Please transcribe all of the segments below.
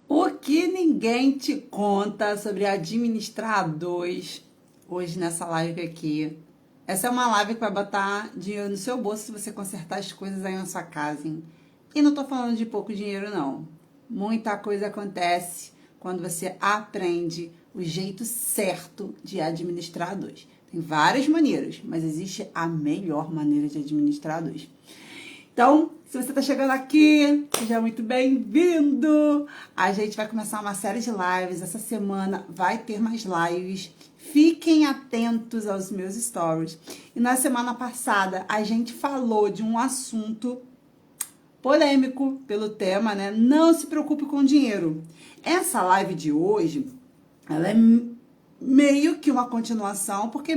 O que ninguém te conta sobre administrar a dois hoje nessa live aqui. Essa é uma live que vai botar dinheiro no seu bolso se você consertar as coisas aí na sua casa, hein? E não tô falando de pouco dinheiro, não. Muita coisa acontece quando você aprende o jeito certo de administrar a dois. Tem várias maneiras, mas existe a melhor maneira de administrar a dois. Então, se você está chegando aqui, seja muito bem-vindo! A gente vai começar uma série de lives. Essa semana vai ter mais lives. Fiquem atentos aos meus stories. E na semana passada, a gente falou de um assunto polêmico pelo tema, né? Não se preocupe com dinheiro. Essa live de hoje, ela é meio que uma continuação, porque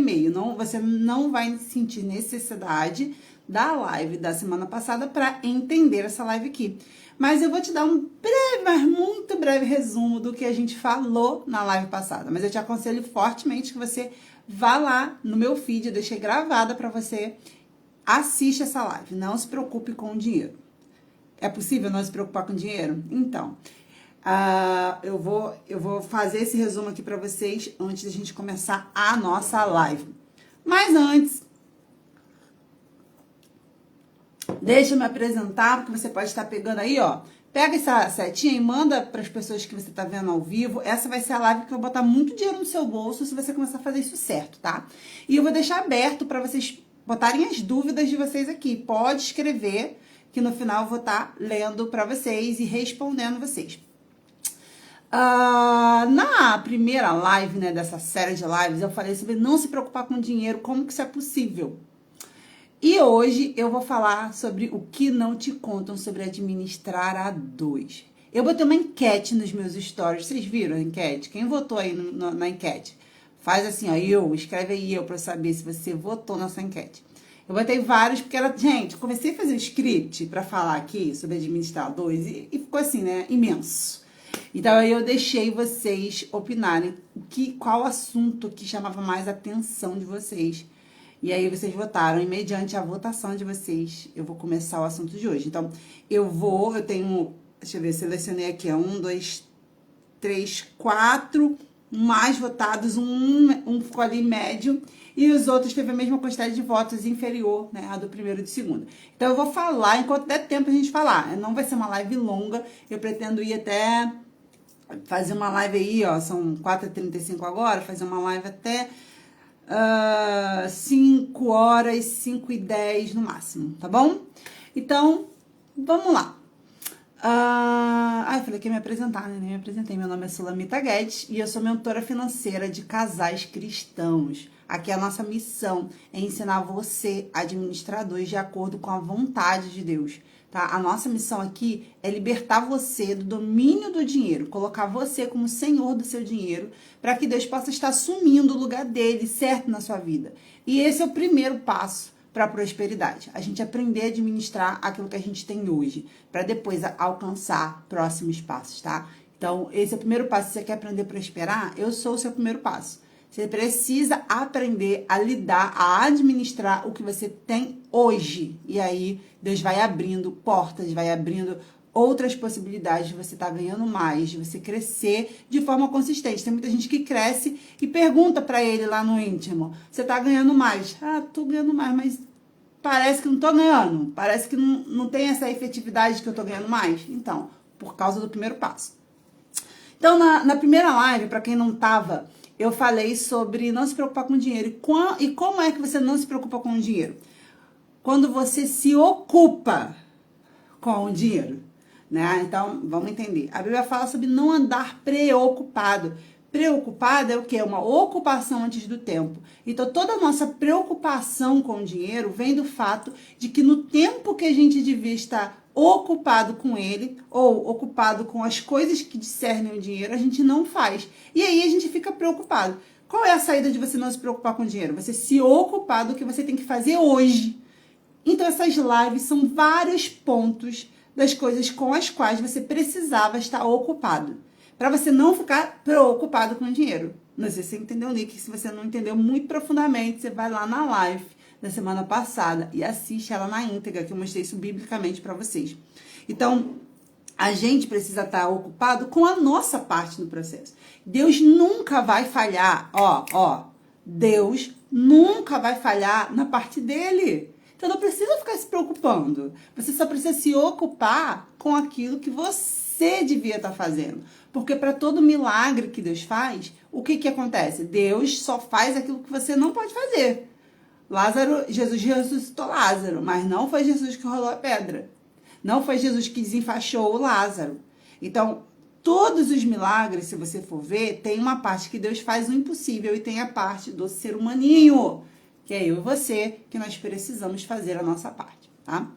você não vai sentir necessidade da live da semana passada para entender essa live aqui. Mas eu vou te dar um breve, mas muito breve resumo do que a gente falou na live passada. Mas eu te aconselho fortemente que você vá lá no meu feed, eu deixei gravada para você, assiste essa live. Não se preocupe com o dinheiro. É possível não se preocupar com dinheiro? Então, eu vou fazer esse resumo aqui para vocês antes da gente começar a nossa live. Mas antes, deixa eu me apresentar, porque você pode estar pegando aí, ó. Pega essa setinha e manda para as pessoas que você está vendo ao vivo. Essa vai ser a live que eu vou botar muito dinheiro no seu bolso se você começar a fazer isso certo, tá? E eu vou deixar aberto para vocês botarem as dúvidas de vocês aqui. Pode escrever, que no final eu vou estar lendo para vocês e respondendo vocês. Na primeira live, né, dessa série de lives, eu falei sobre não se preocupar com dinheiro, como que isso é possível. E hoje eu vou falar sobre o que não te contam sobre administrar a dois. Eu botei uma enquete nos meus stories, vocês viram a enquete? Quem votou aí na enquete? Faz assim, ó, escreve aí eu pra eu saber se você votou nessa enquete. Eu botei vários, porque gente, comecei a fazer um script pra falar aqui sobre administrar a dois e ficou assim, né, imenso. Então aí eu deixei vocês opinarem qual assunto que chamava mais a atenção de vocês. E aí vocês votaram, e mediante a votação de vocês, eu vou começar o assunto de hoje. Então, eu tenho, deixa eu ver, selecionei aqui, 1, 2, 3, 4 mais votados, um ficou ali médio, e os outros teve a mesma quantidade de votos inferior, né, a do primeiro e do segundo. Então, eu vou falar enquanto der tempo a gente falar. Não vai ser uma live longa, eu pretendo ir até fazer uma live aí, ó, são 4h35 agora, fazer uma live até 5 horas, 5h10 no máximo, tá bom? Então, vamos lá. Eu falei que ia me apresentar, né? Nem me apresentei. Meu nome é Sulamita Guedes e eu sou mentora financeira de casais cristãos. Aqui a nossa missão é ensinar você a administrar dois de acordo com a vontade de Deus, tá? A nossa missão aqui é libertar você do domínio do dinheiro, colocar você como senhor do seu dinheiro, para que Deus possa estar assumindo o lugar dele certo na sua vida. E esse é o primeiro passo para a prosperidade. A gente aprender a administrar aquilo que a gente tem hoje, para depois alcançar próximos passos, tá? Então, esse é o primeiro passo. Se você quer aprender a prosperar, eu sou o seu primeiro passo. Você precisa aprender a lidar, a administrar o que você tem hoje. E aí, Deus vai abrindo portas, vai abrindo outras possibilidades de você estar ganhando mais, de você crescer de forma consistente. Tem muita gente que cresce e pergunta para ele lá no íntimo: você tá ganhando mais? Tô ganhando mais, mas parece que não tô ganhando. Parece que não tem essa efetividade que eu tô ganhando mais. Então, por causa do primeiro passo. Então, na primeira live, para quem não tava, eu falei sobre não se preocupar com dinheiro. E como é que você não se preocupa com o dinheiro? Quando você se ocupa com o dinheiro, né? Então, vamos entender. A Bíblia fala sobre não andar preocupado. Preocupado é o quê? É uma ocupação antes do tempo. Então, toda a nossa preocupação com o dinheiro vem do fato de que no tempo que a gente devia estar ocupado com ele, ou ocupado com as coisas que discernem o dinheiro, a gente não faz. E aí a gente fica preocupado. Qual é a saída de você não se preocupar com o dinheiro? Você se ocupar do que você tem que fazer hoje. Então, essas lives são vários pontos das coisas com as quais você precisava estar ocupado, para você não ficar preocupado com o dinheiro. Não sei se você entendeu, Nick. Se você não entendeu muito profundamente, você vai lá na live da semana passada e assiste ela na íntegra, que eu mostrei isso biblicamente para vocês. Então, a gente precisa estar ocupado com a nossa parte no processo. Deus nunca vai falhar, Deus nunca vai falhar na parte dele. Então não precisa ficar se preocupando. Você só precisa se ocupar com aquilo que você devia estar fazendo. Porque para todo milagre que Deus faz, o que acontece? Deus só faz aquilo que você não pode fazer. Jesus ressuscitou Lázaro, mas não foi Jesus que rolou a pedra. Não foi Jesus que desenfaixou o Lázaro. Então, todos os milagres, se você for ver, tem uma parte que Deus faz o impossível e tem a parte do ser humaninho, que é eu e você, que nós precisamos fazer a nossa parte, tá?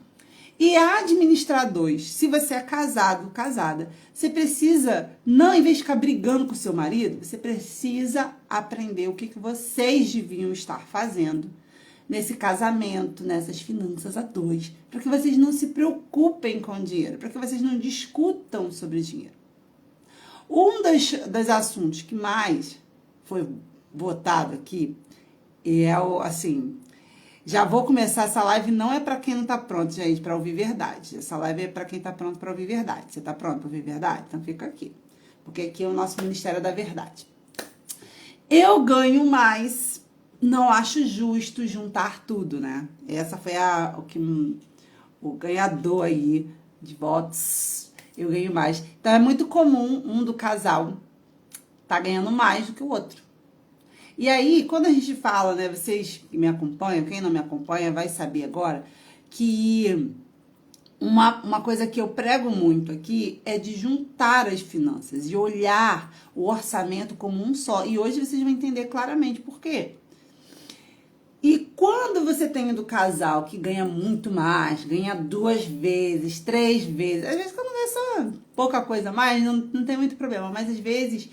E administradores, se você é casado, casada, você precisa, não, em vez de ficar brigando com o seu marido, você precisa aprender o que vocês deviam estar fazendo nesse casamento, nessas finanças a dois, para que vocês não se preocupem com dinheiro, para que vocês não discutam sobre dinheiro. Um dos assuntos que mais foi votado aqui é o, assim, já vou começar essa live, não é para quem não tá pronto, gente, para ouvir verdade. Essa live é para quem tá pronto para ouvir verdade. Você tá pronto para ouvir verdade? Então fica aqui, porque aqui é o nosso Ministério da Verdade. Eu ganho mais, não acho justo juntar tudo, né? Essa foi o ganhador aí de votos. Eu ganho mais. Então é muito comum um do casal tá ganhando mais do que o outro. E aí, quando a gente fala, né, vocês que me acompanham, quem não me acompanha vai saber agora, que uma coisa que eu prego muito aqui é de juntar as finanças, de olhar o orçamento como um só. E hoje vocês vão entender claramente por quê. E quando você tem do casal que ganha muito mais, ganha 2 vezes, 3 vezes, às vezes quando é só pouca coisa a mais, não tem muito problema, mas às vezes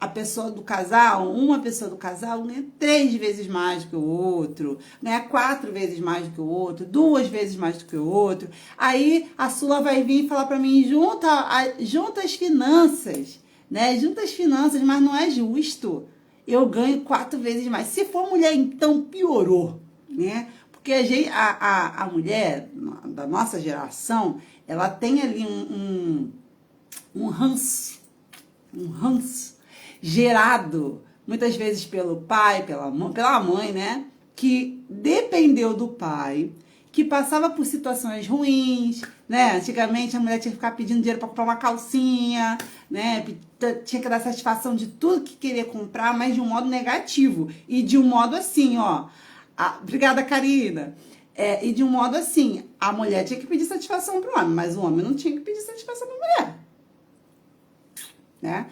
a pessoa do casal, uma pessoa do casal ganha 3 vezes mais do que o outro, ganha 4 vezes mais do que o outro, 2 vezes mais do que o outro. Aí a Sula vai vir e falar pra mim, junta as finanças, né? Junta as finanças, mas não é justo. Eu ganho 4 vezes mais. Se for mulher, então piorou, né? Porque a mulher da nossa geração, ela tem ali um ranço gerado muitas vezes pelo pai, pela mãe, né? Que dependeu do pai, que passava por situações ruins, né? Antigamente a mulher tinha que ficar pedindo dinheiro para comprar uma calcinha, né? Tinha que dar satisfação de tudo que queria comprar, mas de um modo negativo. E de um modo assim, obrigada, Karina. E de um modo assim, a mulher tinha que pedir satisfação para o homem, mas o homem não tinha que pedir satisfação para a mulher. Né?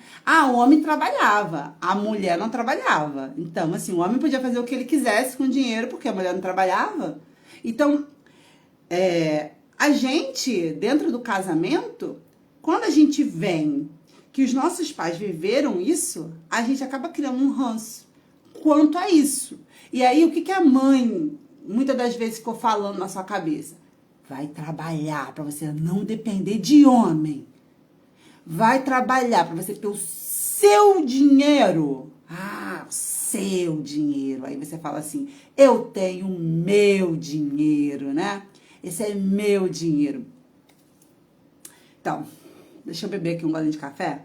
O homem trabalhava, a mulher não trabalhava. Então, assim, o homem podia fazer o que ele quisesse com o dinheiro, porque a mulher não trabalhava. Então, a gente, dentro do casamento, quando a gente vem que os nossos pais viveram isso, a gente acaba criando um ranço quanto a isso. E aí, o que a mãe, muitas das vezes, ficou falando na sua cabeça? Vai trabalhar para você não depender de homem. Vai trabalhar para você ter o seu dinheiro. O seu dinheiro. Aí você fala assim, eu tenho o meu dinheiro, né? Esse é meu dinheiro. Então, deixa eu beber aqui um golinho de café.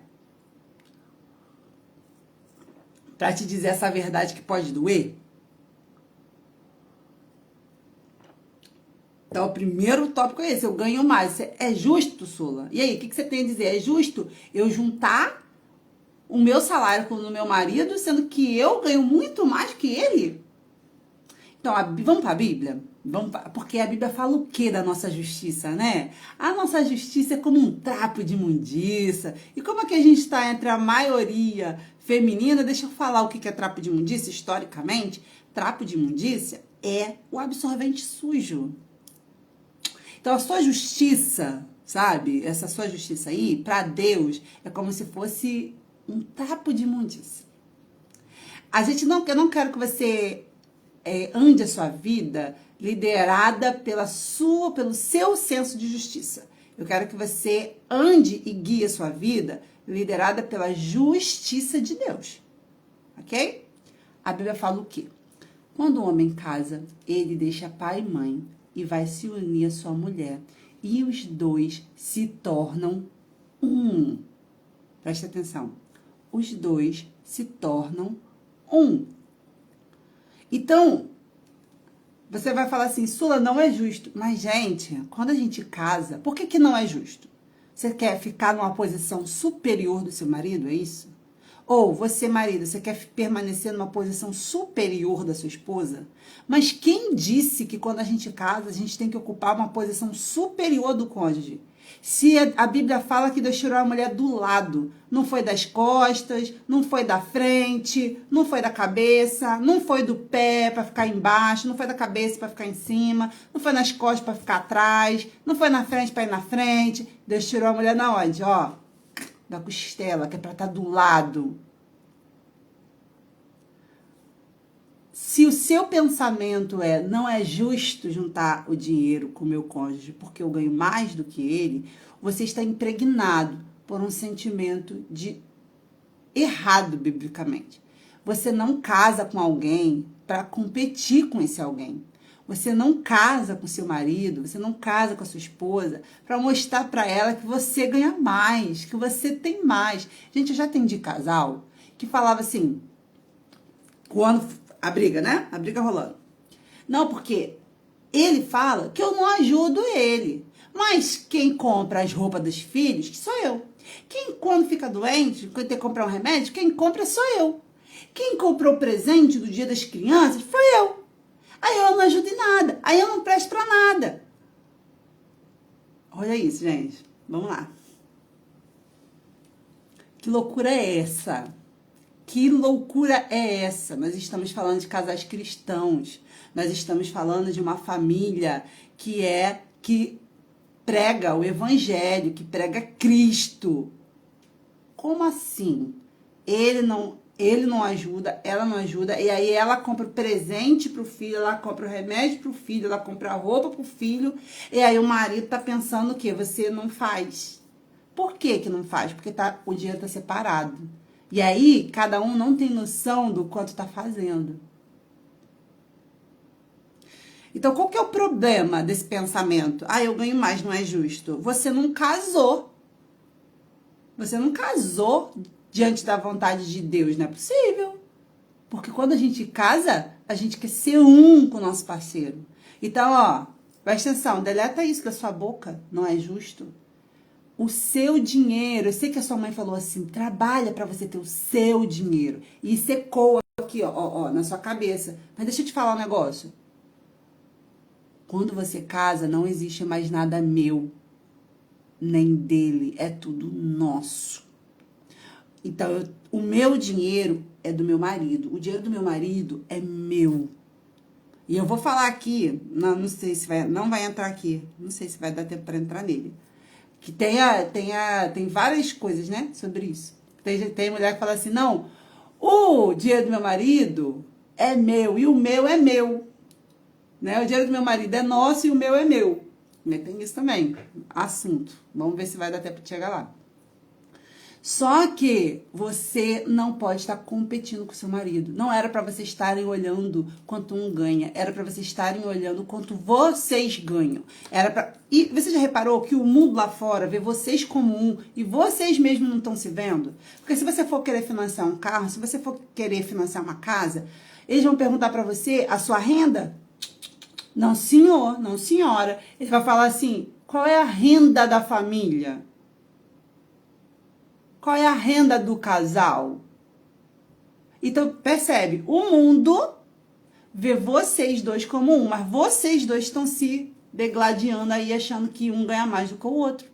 Para te dizer essa verdade que pode doer. Então, o primeiro tópico é esse, eu ganho mais. É justo, Sula? E aí, o que você tem a dizer? É justo eu juntar o meu salário com o do meu marido, sendo que eu ganho muito mais que ele? Então, vamos para a Bíblia? Porque a Bíblia fala o quê da nossa justiça, né? A nossa justiça é como um trapo de imundícia. E como é que a gente está entre a maioria feminina? Deixa eu falar o que é trapo de imundícia, historicamente. Trapo de imundícia é o absorvente sujo. Então, a sua justiça, sabe? Essa sua justiça aí, para Deus, é como se fosse um trapo de imundícia. Eu não quero que você ande a sua vida liderada pelo seu senso de justiça. Eu quero que você ande e guie a sua vida liderada pela justiça de Deus. Ok? A Bíblia fala o quê? Quando o homem casa, ele deixa pai e mãe e vai se unir à sua mulher. e os dois se tornam um. Presta atenção. Os dois se tornam um. Então, você vai falar assim, Sula, não é justo. Mas, gente, quando a gente casa, por que não é justo? Você quer ficar numa posição superior do seu marido, é isso? Ou você, marido, você quer permanecer numa posição superior da sua esposa? Mas quem disse que quando a gente casa, a gente tem que ocupar uma posição superior do cônjuge? Se a Bíblia fala que Deus tirou a mulher do lado, não foi das costas, não foi da frente, não foi da cabeça, não foi do pé para ficar embaixo, não foi da cabeça para ficar em cima, não foi nas costas para ficar atrás, não foi na frente para ir na frente. Deus tirou a mulher na onde? Ó, da costela, que é para estar do lado. Se o seu pensamento não é justo juntar o dinheiro com o meu cônjuge porque eu ganho mais do que ele, você está impregnado por um sentimento de errado biblicamente. Você não casa com alguém para competir com esse alguém. Você não casa com seu marido, você não casa com a sua esposa para mostrar para ela que você ganha mais, que você tem mais. Gente, eu já atendi casal que falava assim, quando a briga, né? A briga rolando. Não, porque ele fala que eu não ajudo ele. Mas quem compra as roupas dos filhos, que sou eu. Quem, quando fica doente, quando tem que comprar um remédio, quem compra sou eu. Quem comprou o presente do Dia das Crianças foi eu. Aí eu não ajudo em nada. Aí eu não presto pra nada. Olha isso, gente. Vamos lá. Que loucura é essa? Que loucura é essa? Nós estamos falando de casais cristãos. Nós estamos falando de uma família que prega o evangelho, que prega Cristo. Como assim? Ele não ajuda, ela não ajuda, e aí ela compra o presente pro filho, ela compra o remédio pro filho, ela compra a roupa pro filho, e aí o marido tá pensando o quê? Você não faz. Por que não faz? Porque o dinheiro tá separado. E aí, cada um não tem noção do quanto tá fazendo. Então, qual que é o problema desse pensamento? Ah, eu ganho mais, não é justo. Você não casou. Você não casou diante da vontade de Deus, não é possível. Porque quando a gente casa, a gente quer ser um com o nosso parceiro. Então, ó, presta atenção, deleta isso da sua boca, não é justo. O seu dinheiro, eu sei que a sua mãe falou assim, trabalha para você ter o seu dinheiro. E isso ecoa aqui, ó, na sua cabeça. Mas deixa eu te falar um negócio. Quando você casa, não existe mais nada meu, nem dele, é tudo nosso. Então, o meu dinheiro é do meu marido, o dinheiro do meu marido é meu. E eu vou falar aqui, não sei se não vai entrar aqui, não sei se vai dar tempo para entrar nele. Que tem várias coisas, né, sobre isso. Tem mulher que fala assim, não, o dinheiro do meu marido é meu e o meu é meu. Né? O dinheiro do meu marido é nosso e o meu é meu. Né? Tem isso também, assunto. Vamos ver se vai dar tempo de chegar lá. Só que você não pode estar competindo com o seu marido. Não era para vocês estarem olhando quanto um ganha. Era para vocês estarem olhando quanto vocês ganham. E você já reparou que o mundo lá fora vê vocês como um e vocês mesmos não estão se vendo? Porque se você for querer financiar um carro, se você for querer financiar uma casa, eles vão perguntar para você a sua renda? Não, senhor, não, senhora. Ele vai falar assim, qual é a renda da família? Qual é a renda do casal? Então, percebe, o mundo vê vocês dois como um, mas vocês dois estão se degladiando aí, achando que um ganha mais do que o outro.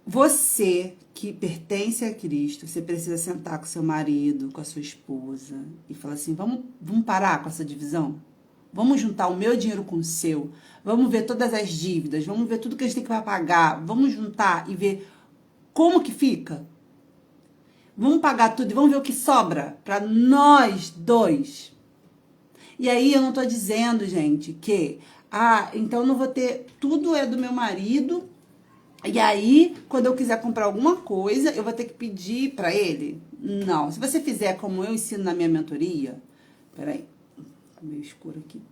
Você que pertence a Cristo, você precisa sentar com seu marido, com a sua esposa e falar assim, vamos parar com essa divisão? Vamos juntar o meu dinheiro com o seu. Vamos ver todas as dívidas. Vamos ver tudo que a gente tem que pagar. Vamos juntar e ver como que fica. Vamos pagar tudo e vamos ver o que sobra para nós dois. E aí eu não tô dizendo, gente, que então eu não vou ter, tudo é do meu marido. E aí, quando eu quiser comprar alguma coisa, eu vou ter que pedir para ele? Não. Se você fizer como eu ensino na minha mentoria, peraí. Meio escuro aqui.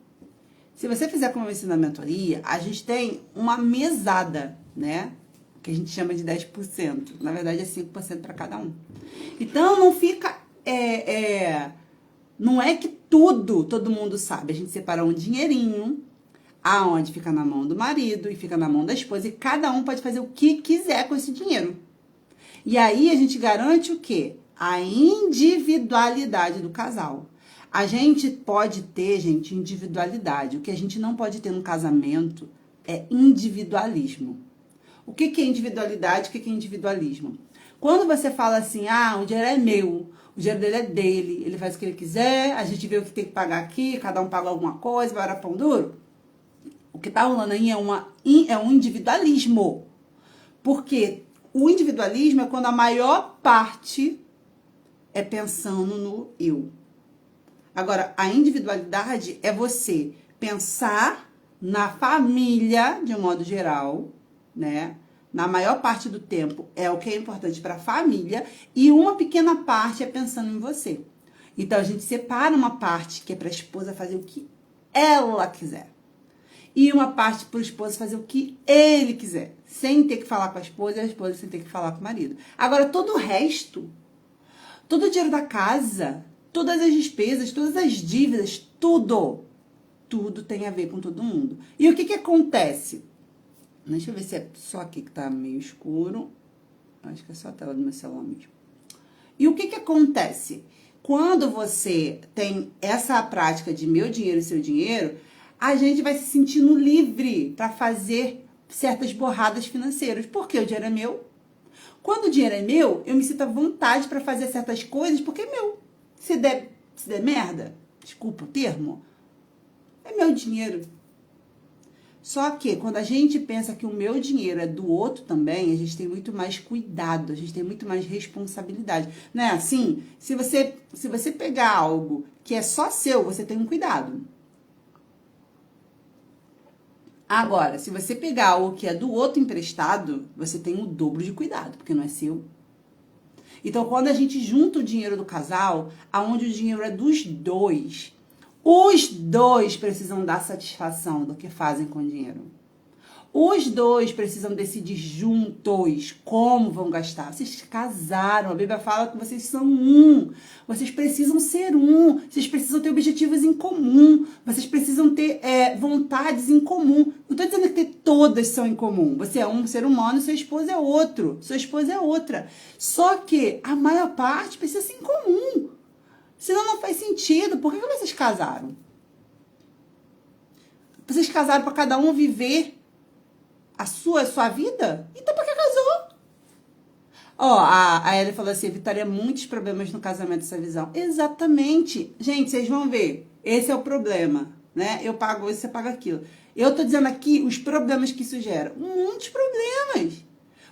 Se você fizer como eu ensino na mentoria, a gente tem uma mesada, né? Que a gente chama de 10%. Na verdade, é 5% para cada um. Então, não fica... não é que tudo todo mundo sabe. A gente separa um dinheirinho, aonde fica na mão do marido e fica na mão da esposa, e cada um pode fazer o que quiser com esse dinheiro. E aí a gente garante o quê? A individualidade do casal. A gente pode ter, gente, individualidade. O que a gente não pode ter no casamento é individualismo. O que é individualidade? O que é individualismo? Quando você fala assim, o dinheiro é meu, o dinheiro dele é dele, ele faz o que ele quiser, a gente vê o que tem que pagar aqui, cada um paga alguma coisa, vai orar pão duro. O que tá rolando aí é um individualismo. Porque o individualismo é quando a maior parte é pensando no eu. Agora, a individualidade é você pensar na família, de um modo geral, né? Na maior parte do tempo é o que é importante para a família e uma pequena parte é pensando em você. Então, a gente separa uma parte que é para a esposa fazer o que ela quiser. E uma parte para o esposo fazer o que ele quiser, sem ter que falar com a esposa e a esposa sem ter que falar com o marido. Agora, todo o resto, todo o dinheiro da casa, todas as despesas, todas as dívidas, tudo tem a ver com todo mundo. E o que acontece? Deixa eu ver se é só aqui que tá meio escuro. Acho que é só a tela do meu celular mesmo. E o que acontece? Quando você tem essa prática de meu dinheiro e seu dinheiro, a gente vai se sentindo livre para fazer certas borradas financeiras. Porque o dinheiro é meu. Quando o dinheiro é meu, eu me sinto à vontade para fazer certas coisas porque é meu. Se der merda, desculpa o termo, é meu dinheiro. Só que quando a gente pensa que o meu dinheiro é do outro também, a gente tem muito mais cuidado, a gente tem muito mais responsabilidade. Não é assim? Se você pegar algo que é só seu, você tem um cuidado. Agora, se você pegar algo que é do outro emprestado, você tem o dobro de cuidado, porque não é seu. Então, quando a gente junta o dinheiro do casal, aonde o dinheiro é dos dois, os dois precisam dar satisfação do que fazem com o dinheiro. Os dois precisam decidir juntos como vão gastar. Vocês casaram, a Bíblia fala que vocês são um. Vocês precisam ser um. Vocês precisam ter objetivos em comum. Vocês precisam ter vontades em comum. Não estou dizendo que todas são em comum. Você é um ser humano, sua esposa é outro. Sua esposa é outra. Só que a maior parte precisa ser em comum. Senão não faz sentido. Por que vocês casaram? Vocês casaram para cada um viver a sua vida? Então pra que casou? A Ellie falou assim, evitaria muitos problemas no casamento essa visão. Exatamente. Gente, vocês vão ver. Esse é o problema, né? Eu pago isso, você paga aquilo. Eu tô dizendo aqui os problemas que isso gera. Muitos problemas.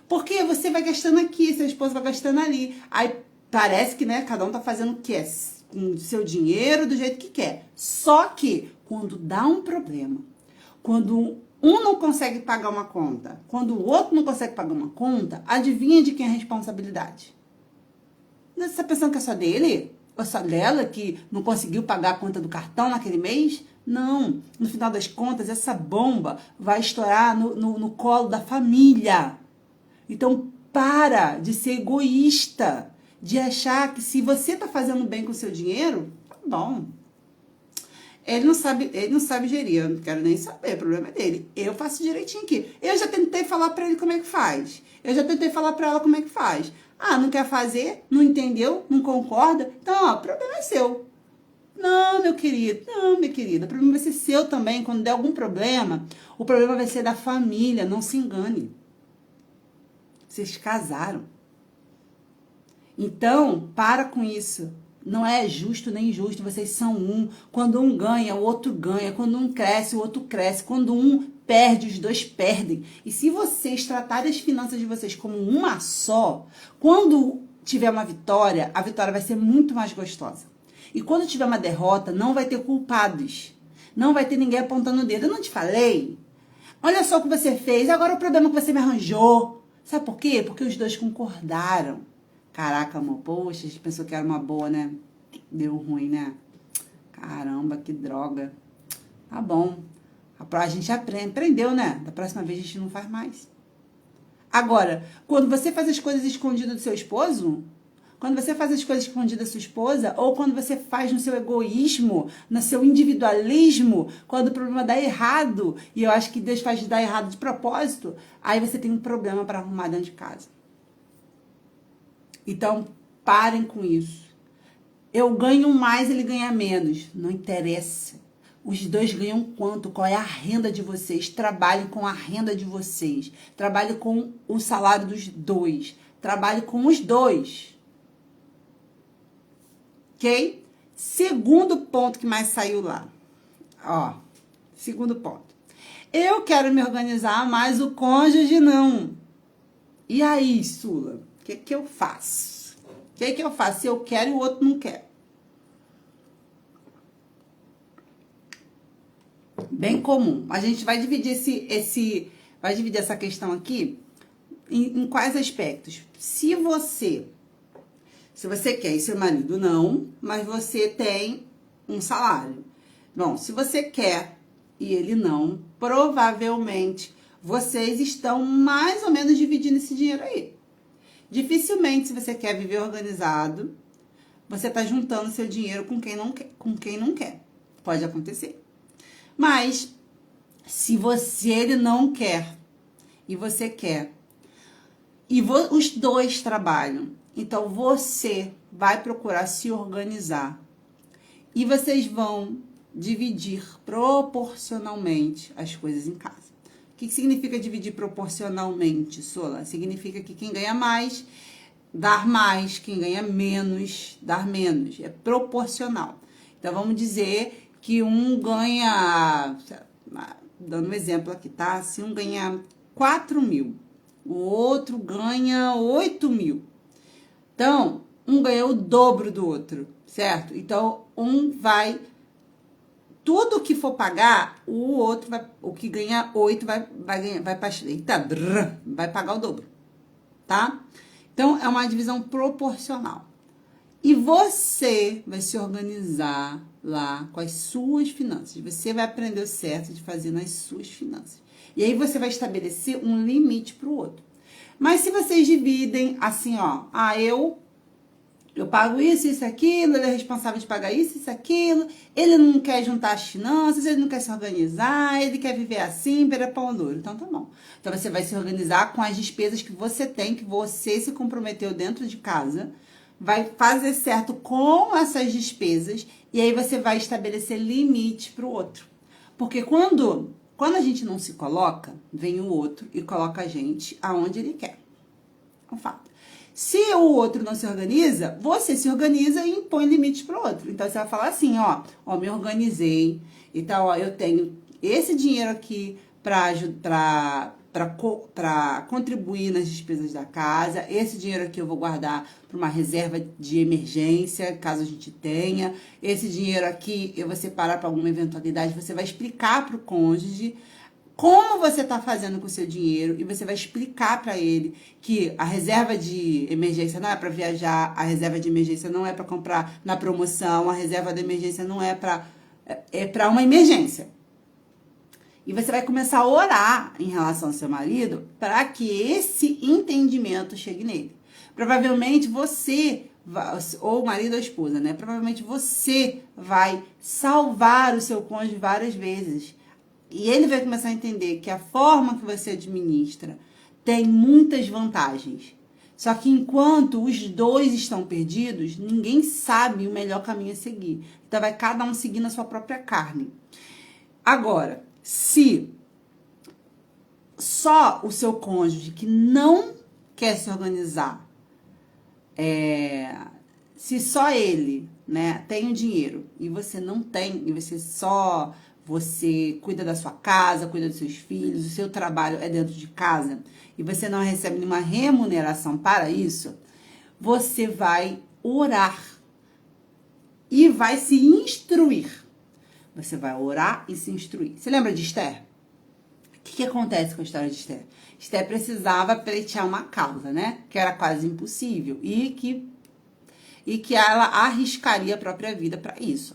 Porque você vai gastando aqui, seu esposo vai gastando ali. Aí parece que, né, cada um tá fazendo o que é com o seu dinheiro do jeito que quer. Só que quando dá um problema, quando um não consegue pagar uma conta, quando o outro não consegue pagar uma conta, adivinha de quem é a responsabilidade? Você está pensando que é só dele? Ou só dela que não conseguiu pagar a conta do cartão naquele mês? Não. No final das contas, essa bomba vai estourar no colo da família. Então, para de ser egoísta, de achar que se você está fazendo bem com o seu dinheiro, tá bom. Ele não sabe gerir, eu não quero nem saber, o problema é dele. Eu faço direitinho aqui. Eu já tentei falar pra ele como é que faz. Eu já tentei falar pra ela como é que faz. Não quer fazer? Não entendeu? Não concorda? Então, o problema é seu. Não, meu querido, não, minha querida. O problema vai ser seu também. Quando der algum problema, o problema vai ser da família. Não se engane. Vocês casaram. Então, para com isso. Não é justo nem injusto, vocês são um. Quando um ganha, o outro ganha. Quando um cresce, o outro cresce. Quando um perde, os dois perdem. E se vocês tratarem as finanças de vocês como uma só, quando tiver uma vitória, a vitória vai ser muito mais gostosa. E quando tiver uma derrota, não vai ter culpados. Não vai ter ninguém apontando o dedo. Eu não te falei? Olha só o que você fez, agora o problema que você me arranjou. Sabe por quê? Porque os dois concordaram. Caraca, amor, poxa, a gente pensou que era uma boa, né? Deu ruim, né? Caramba, que droga. Tá bom. A gente aprendeu, né? Da próxima vez a gente não faz mais. Agora, quando você faz as coisas escondidas do seu esposo, quando você faz as coisas escondidas da sua esposa, ou quando você faz no seu egoísmo, no seu individualismo, quando o problema dá errado, e eu acho que Deus faz dar errado de propósito, aí você tem um problema para arrumar dentro de casa. Então, parem com isso. Eu ganho mais, ele ganha menos. Não interessa. Os dois ganham quanto? Qual é a renda de vocês? Trabalhem com a renda de vocês. Trabalhe com o salário dos dois. Trabalhe com os dois. Ok? Segundo ponto que mais saiu lá. Ó, segundo ponto. Eu quero me organizar, mas o cônjuge não. E aí, Sula? O que eu faço? O que eu faço se eu quero e o outro não quer? Bem comum. A gente vai dividir vai dividir essa questão aqui em quais aspectos? Se você quer e seu marido não, mas você tem um salário. Bom, se você quer e ele não, provavelmente vocês estão mais ou menos dividindo esse dinheiro aí. Dificilmente, se você quer viver organizado, você está juntando seu dinheiro com quem não quer. Pode acontecer. Mas, se ele não quer e você quer, e os dois trabalham, então você vai procurar se organizar e vocês vão dividir proporcionalmente as coisas em casa. O que significa dividir proporcionalmente, Sola? Significa que quem ganha mais, dar mais, quem ganha menos, dar menos. É proporcional. Então, vamos dizer que um ganha, dando um exemplo aqui, tá? Se um ganha 4 mil, o outro ganha 8 mil. Então, um ganha o dobro do outro, certo? Então, tudo que for pagar, o outro o que ganha 8 vai pagar o dobro, tá? Então, é uma divisão proporcional. E você vai se organizar lá com as suas finanças. Você vai aprender o certo de fazer nas suas finanças. E aí você vai estabelecer um limite para o outro. Mas se vocês dividem assim, ó, eu pago isso, aquilo, ele é responsável de pagar isso, aquilo, ele não quer juntar as finanças, ele não quer se organizar, ele quer viver assim, pão duro. Então tá bom. Então você vai se organizar com as despesas que você tem, que você se comprometeu dentro de casa, vai fazer certo com essas despesas e aí você vai estabelecer limite para o outro. Porque quando a gente não se coloca, vem o outro e coloca a gente aonde ele quer. É um fato. Se o outro não se organiza, você se organiza e impõe limites para o outro. Então, você vai falar assim, ó, me organizei. Então, ó, eu tenho esse dinheiro aqui para contribuir nas despesas da casa. Esse dinheiro aqui eu vou guardar para uma reserva de emergência, caso a gente tenha. Esse dinheiro aqui eu vou separar para alguma eventualidade. Você vai explicar para o cônjuge como você está fazendo com o seu dinheiro e você vai explicar para ele que a reserva de emergência não é para viajar, a reserva de emergência não é para comprar na promoção, a reserva de emergência não é para uma emergência. E você vai começar a orar em relação ao seu marido para que esse entendimento chegue nele. Provavelmente você, ou o marido ou a esposa, né? Provavelmente você vai salvar o seu cônjuge várias vezes. E ele vai começar a entender que a forma que você administra tem muitas vantagens. Só que enquanto os dois estão perdidos, ninguém sabe o melhor caminho a seguir. Então vai cada um seguindo a sua própria carne. Agora, se só o seu cônjuge que não quer se organizar, se só ele, né, tem o dinheiro e você não tem, e você cuida da sua casa, cuida dos seus filhos, o seu trabalho é dentro de casa e você não recebe nenhuma remuneração para isso, você vai orar e vai se instruir. Você vai orar e se instruir. Você lembra de Esther? O que acontece com a história de Esther? Esther precisava pleitear uma causa, né? Que era quase impossível e que ela arriscaria a própria vida para isso.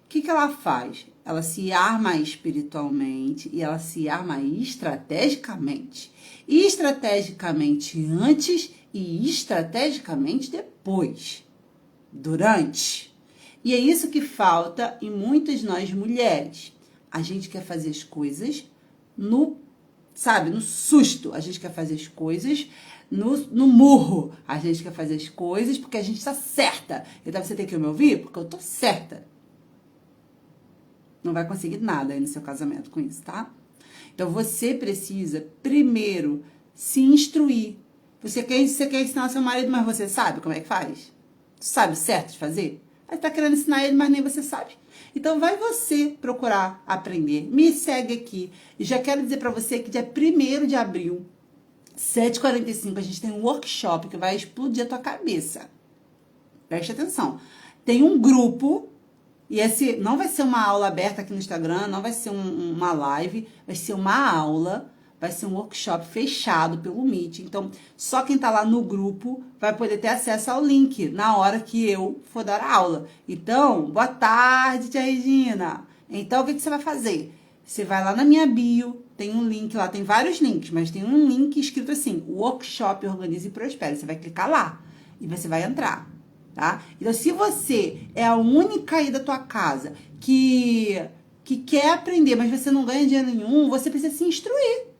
O que ela faz? ela se arma espiritualmente e ela se arma estrategicamente. Estrategicamente antes e estrategicamente depois. Durante. E é isso que falta em muitas nós mulheres. A gente quer fazer as coisas no susto. A gente quer fazer as coisas no murro. A gente quer fazer as coisas porque a gente está certa. Então você tem que me ouvir porque eu tô certa. Não vai conseguir nada aí no seu casamento com isso, tá? Então você precisa primeiro se instruir. Você quer ensinar seu marido, mas você sabe como é que faz? Sabe o certo de fazer? Aí tá querendo ensinar ele, mas nem você sabe. Então vai você procurar aprender. Me segue aqui. E já quero dizer pra você que dia 1º de abril, 7h45, a gente tem um workshop que vai explodir a tua cabeça. Preste atenção. Tem um grupo, e esse não vai ser uma aula aberta aqui no Instagram, não vai ser uma live, vai ser uma aula. Vai ser um workshop fechado pelo Meet. Então, só quem tá lá no grupo vai poder ter acesso ao link na hora que eu for dar a aula. Então, boa tarde, tia Regina. Então, o que você vai fazer? Você vai lá na minha bio, tem um link lá, tem vários links, mas tem um link escrito assim, Workshop Organize e Prospere. Você vai clicar lá e você vai entrar, tá? Então, se você é a única aí da tua casa que quer aprender, mas você não ganha dinheiro nenhum, você precisa se instruir.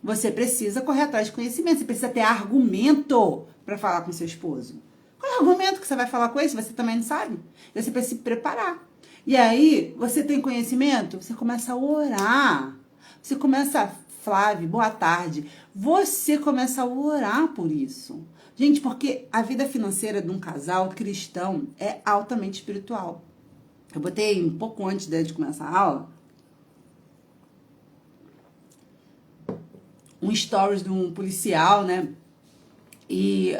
Você precisa correr atrás de conhecimento. Você precisa ter argumento para falar com seu esposo. Qual é o argumento que você vai falar com ele se você também não sabe? Você precisa se preparar. E aí, você tem conhecimento? Você começa a orar. Você começa, Flávia, boa tarde. Você começa a orar por isso. Gente, porque a vida financeira de um casal cristão é altamente espiritual. Eu botei um pouco antes de começar a aula um stories de um policial, né? E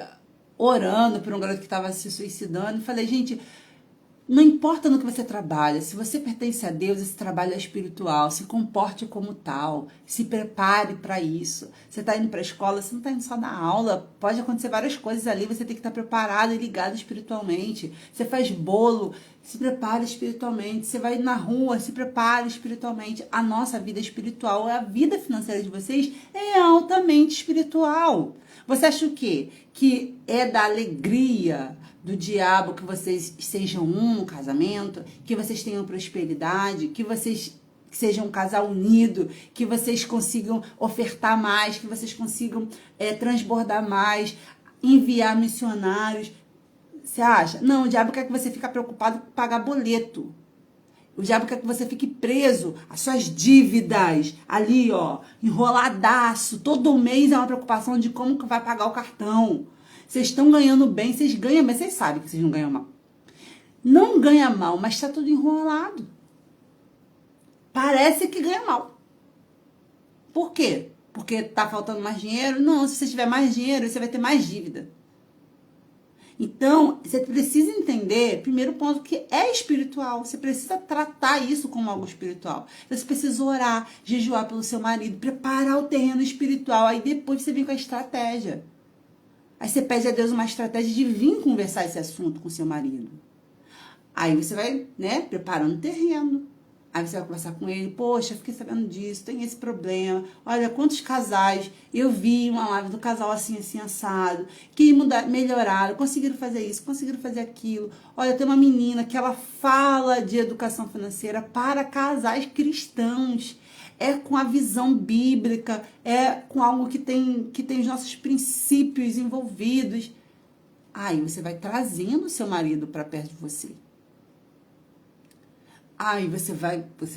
orando por um garoto que estava se suicidando. E falei, gente, não importa no que você trabalha, se você pertence a Deus, esse trabalho é espiritual, se comporte como tal, se prepare para isso. Você está indo para a escola, você não está indo só na aula, pode acontecer várias coisas ali, você tem que estar preparado e ligado espiritualmente. Você faz bolo, se prepare espiritualmente. Você vai na rua, se prepare espiritualmente. A nossa vida espiritual, a vida financeira de vocês é altamente espiritual. Você acha o quê? Que é da alegria do diabo que vocês sejam um no casamento, que vocês tenham prosperidade, que vocês sejam um casal unido, que vocês consigam ofertar mais, que vocês consigam transbordar mais, enviar missionários. Você acha? Não, o diabo quer que você fique preocupado com pagar boleto. O diabo quer que você fique preso às suas dívidas, ali, ó, enroladaço. Todo mês é uma preocupação de como que vai pagar o cartão. Vocês estão ganhando bem, vocês ganham bem, vocês sabem que vocês não ganham mal. Não ganha mal, mas está tudo enrolado. Parece que ganha mal. Por quê? Porque tá faltando mais dinheiro? Não, se você tiver mais dinheiro, você vai ter mais dívida. Então, você precisa entender, primeiro ponto, que é espiritual. Você precisa tratar isso como algo espiritual. Você precisa orar, jejuar pelo seu marido, preparar o terreno espiritual. Aí depois você vem com a estratégia. Aí você pede a Deus uma estratégia de vir conversar esse assunto com seu marido. Aí você vai, preparando o terreno. Aí você vai conversar com ele, poxa, fiquei sabendo disso, tem esse problema. Olha, quantos casais, eu vi uma live do casal assim, assim, assado, que melhoraram, conseguiram fazer isso, conseguiram fazer aquilo. Olha, tem uma menina que ela fala de educação financeira para casais cristãos. É com a visão bíblica, é com algo que tem os nossos princípios envolvidos. Aí você vai trazendo o seu marido para perto de você. Aí você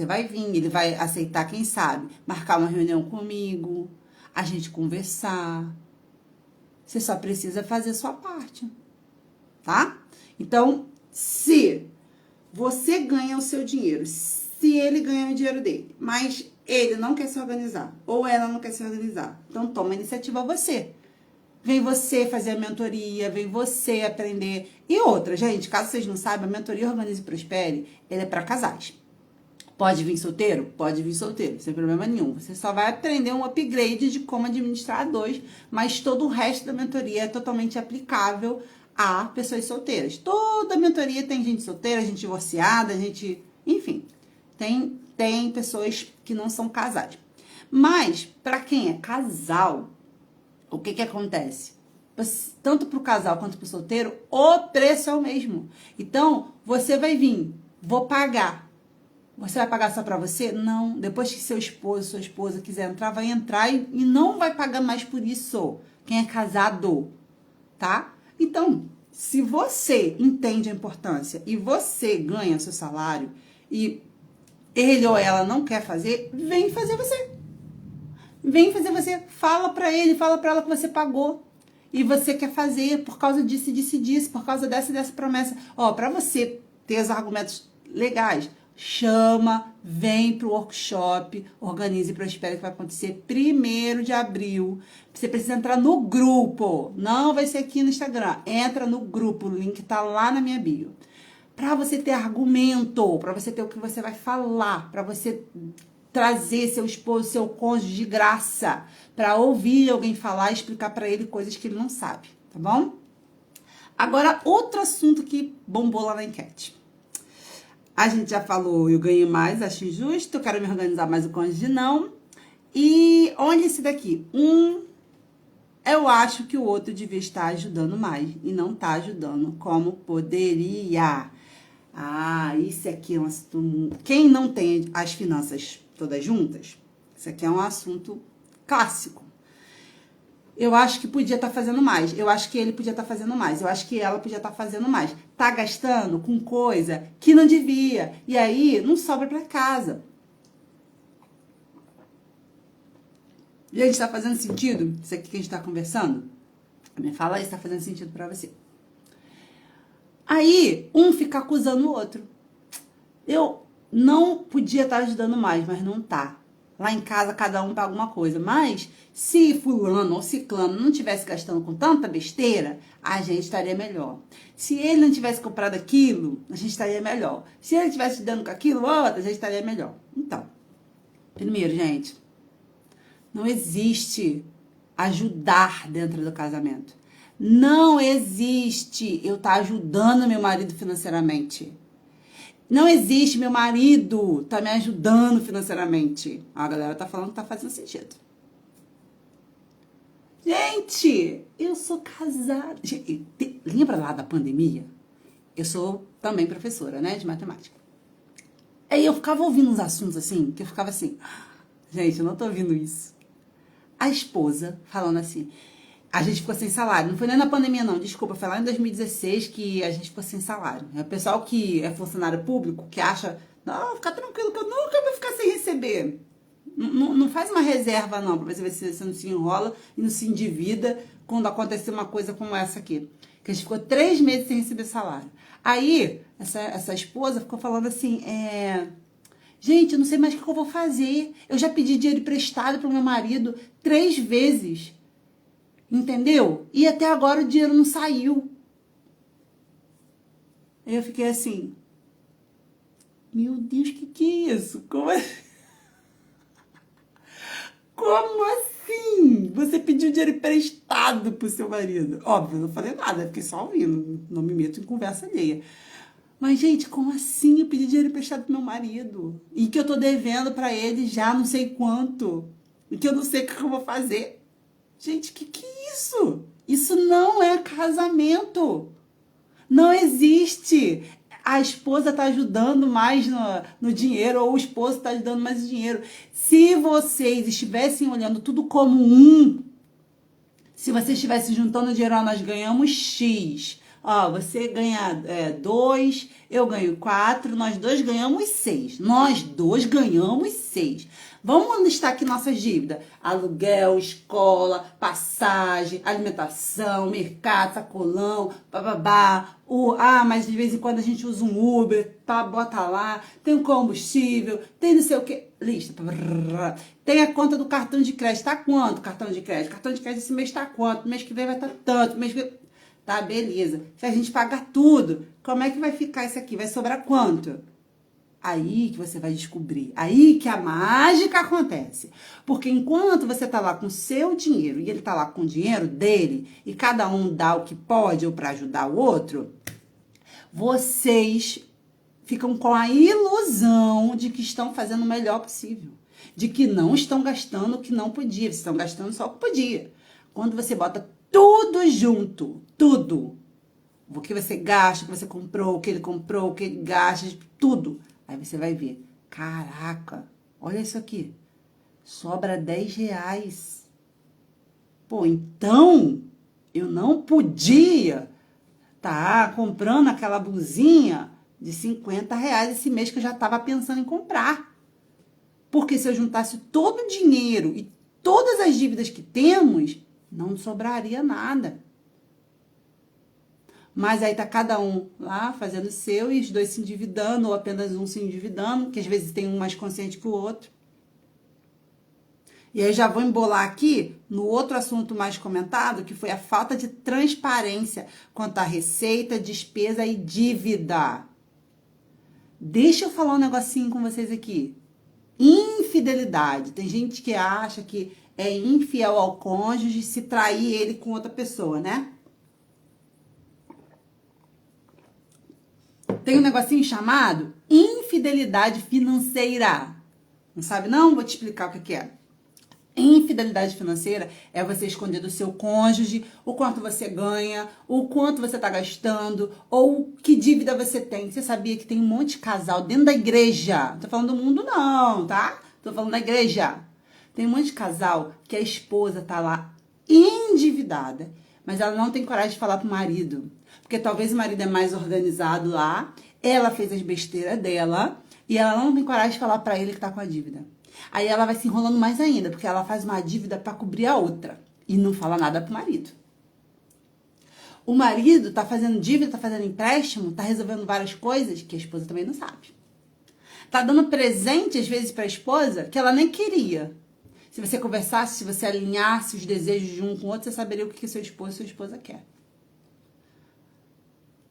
vai vir, ele vai aceitar, quem sabe, marcar uma reunião comigo, a gente conversar. Você só precisa fazer a sua parte, tá? Então, se você ganha o seu dinheiro, se ele ganha o dinheiro dele, mas ele não quer se organizar, ou ela não quer se organizar, então toma a iniciativa você. Vem você fazer a mentoria, vem você aprender. E outra, gente, caso vocês não saibam, a mentoria Organize e Prospere, ela é para casais. Pode vir solteiro? Pode vir solteiro, sem problema nenhum. Você só vai aprender um upgrade de como administrar dois, mas todo o resto da mentoria é totalmente aplicável a pessoas solteiras. Toda mentoria tem gente solteira, gente divorciada, gente... Enfim, Tem pessoas que não são casais. Mas, para quem é casal, o que acontece? Tanto para o casal quanto para o solteiro, o preço é o mesmo. Então, você vai vir, vou pagar. Você vai pagar só para você? Não. Depois que seu esposo, sua esposa quiser entrar, vai entrar e não vai pagar mais por isso. Quem é casado, tá? Então, se você entende a importância e você ganha seu salário e ele ou ela não quer fazer, vem fazer você. Vem fazer você. Fala pra ele, fala pra ela que você pagou. E você quer fazer por causa disso, disso e disso, por causa dessa e dessa promessa. Ó, pra você ter os argumentos legais, chama, vem pro workshop, organize e prospere, que vai acontecer 1º de abril. Você precisa entrar no grupo. Não vai ser aqui no Instagram. Entra no grupo, o link tá lá na minha bio. Pra você ter argumento, pra você ter o que você vai falar, pra você trazer seu esposo, seu cônjuge de graça, para ouvir alguém falar e explicar para ele coisas que ele não sabe, tá bom? Agora, outro assunto que bombou lá na enquete. A gente já falou, eu ganhei mais, acho injusto, eu quero me organizar mais, o cônjuge não. E olha esse daqui, eu acho que o outro devia estar ajudando mais e não está ajudando como poderia. Ah, isso aqui é um assunto... Quem não tem as finanças todas juntas, isso aqui é um assunto clássico. Eu acho que podia estar fazendo mais. Eu acho que ele podia estar fazendo mais. Eu acho que ela podia estar fazendo mais. Tá gastando com coisa que não devia. E aí, não sobra para casa. Gente, tá fazendo sentido? Isso aqui que a gente tá conversando? Me fala aí se tá fazendo sentido para você. Aí, um fica acusando o outro. Eu não podia estar ajudando mais, mas não tá. Lá em casa, cada um paga uma coisa. Mas, se fulano ou ciclano não tivesse gastando com tanta besteira, a gente estaria melhor. Se ele não tivesse comprado aquilo, a gente estaria melhor. Se ele tivesse dando com aquilo, a gente estaria melhor. Então, primeiro, gente, não existe ajudar dentro do casamento. Não existe eu estar ajudando meu marido financeiramente. Não existe meu marido tá me ajudando financeiramente. A galera tá falando que tá fazendo sentido. Gente, eu sou casada. Lembra lá da pandemia? Eu sou também professora, né, de matemática. Aí eu ficava ouvindo uns assuntos assim, que eu ficava assim, gente, eu não tô ouvindo isso. A esposa falando assim, a gente ficou sem salário. Não foi nem na pandemia, não. Desculpa, foi lá em 2016 que a gente ficou sem salário. É o pessoal que é funcionário público, que acha, não, fica tranquilo que eu nunca vou ficar sem receber. Não faz uma reserva, não, pra ver se você não se enrola e não se endivida quando acontecer uma coisa como essa aqui. Que a gente ficou 3 meses sem receber salário. Aí, essa esposa ficou falando assim, gente, eu não sei mais o que eu vou fazer. Eu já pedi dinheiro emprestado pro meu marido 3 vezes. Entendeu? E até agora o dinheiro não saiu. Aí eu fiquei assim, meu Deus, que é isso? Como assim? Você pediu dinheiro emprestado pro seu marido? Óbvio, eu não falei nada, fiquei só ouvindo, não me meto em conversa alheia. Mas, gente, como assim eu pedi dinheiro emprestado pro meu marido? E que eu tô devendo pra ele já não sei quanto. E que eu não sei o que eu vou fazer. Gente, que é isso? Isso não é casamento. Não existe. A esposa está ajudando mais no dinheiro, ou o esposo está ajudando mais no dinheiro. Se vocês estivessem olhando tudo como se vocês estivessem juntando dinheiro, nós ganhamos X. Ó, você ganha 2, eu ganho 4, nós dois ganhamos 6. Nós dois ganhamos 6. Vamos listar aqui nossas dívidas. Aluguel, escola, passagem, alimentação, mercado, sacolão, bababá. Mas de vez em quando a gente usa um Uber, bota lá. Tem o combustível, tem não sei o que. Lista. Tem a conta do cartão de crédito. Tá quanto cartão de crédito? Cartão de crédito esse mês tá quanto? Mês que vem vai estar tanto. Mês que vem... Tá, beleza. Se a gente pagar tudo, como é que vai ficar isso aqui? Vai sobrar quanto? Aí que você vai descobrir. Aí que a mágica acontece. Porque enquanto você tá lá com o seu dinheiro e ele tá lá com o dinheiro dele, e cada um dá o que pode ou para ajudar o outro, vocês ficam com a ilusão de que estão fazendo o melhor possível, de que não estão gastando o que não podia, estão gastando só o que podia. Quando você bota tudo junto, tudo, o que você gasta, o que você comprou, o que ele comprou, o que ele gasta, tudo, aí você vai ver, caraca, olha isso aqui, sobra R$ 10. Pô, então eu não podia comprando aquela blusinha de R$ 50 esse mês que eu já estava pensando em comprar. Porque se eu juntasse todo o dinheiro e todas as dívidas que temos, não sobraria nada. Mas aí tá cada um lá fazendo o seu e os dois se endividando, ou apenas um se endividando, que às vezes tem um mais consciente que o outro. E aí já vou embolar aqui no outro assunto mais comentado, que foi a falta de transparência quanto à receita, despesa e dívida. Deixa eu falar um negocinho com vocês aqui. Infidelidade. Tem gente que acha que é infiel ao cônjuge se trair ele com outra pessoa, né? Tem um negocinho chamado infidelidade financeira. Não sabe não? Vou te explicar o que é. Infidelidade financeira é você esconder do seu cônjuge o quanto você ganha, o quanto você está gastando, ou que dívida você tem. Você sabia que tem um monte de casal dentro da igreja? Não tô falando do mundo não, tá? Tô falando da igreja. Tem um monte de casal que a esposa tá lá endividada, mas ela não tem coragem de falar pro marido. Porque talvez o marido é mais organizado lá, ela fez as besteiras dela, e ela não tem coragem de falar pra ele que tá com a dívida. Aí ela vai se enrolando mais ainda, porque ela faz uma dívida para cobrir a outra e não fala nada pro marido. O marido tá fazendo dívida, tá fazendo empréstimo, tá resolvendo várias coisas que a esposa também não sabe. Tá dando presente às vezes para a esposa que ela nem queria. Se você conversasse, se você alinhasse os desejos de um com o outro, você saberia o que seu esposo e sua esposa quer.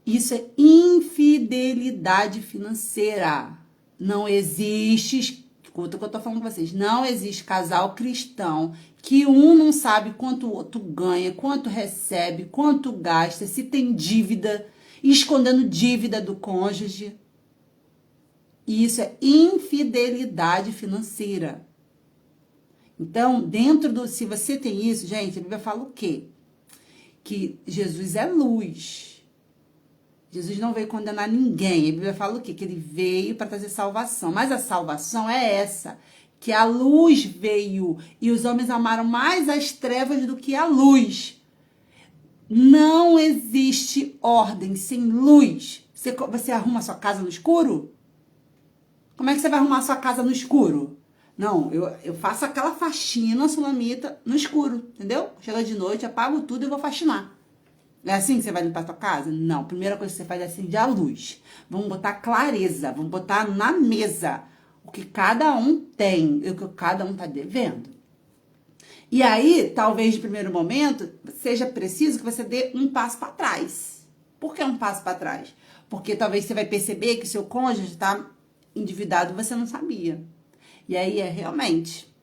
Isso é infidelidade financeira. Não existe. Escuta o que eu tô falando com vocês. Não existe casal cristão que um não sabe quanto o outro ganha, quanto recebe, quanto gasta, se tem dívida, escondendo dívida do cônjuge. E isso é infidelidade financeira. Então, se você tem isso, gente, a Bíblia fala o quê? Que Jesus é luz. Jesus não veio condenar ninguém. A Bíblia fala o quê? Que ele veio para trazer salvação. Mas a salvação é essa, que a luz veio e os homens amaram mais as trevas do que a luz. Não existe ordem sem luz. Você arruma a sua casa no escuro? Como é que você vai arrumar a sua casa no escuro? Não, eu faço aquela faxina sulamita no escuro, entendeu? Chega de noite, apago tudo e vou faxinar. É assim que você vai limpar a tua casa? Não, a primeira coisa que você faz é acender a luz. Vamos botar clareza, vamos botar na mesa o que cada um tem e o que cada um tá devendo. E aí, talvez de primeiro momento, seja preciso que você dê um passo para trás. Por que um passo para trás? Porque talvez você vai perceber que o seu cônjuge está endividado e você não sabia. E aí realmente,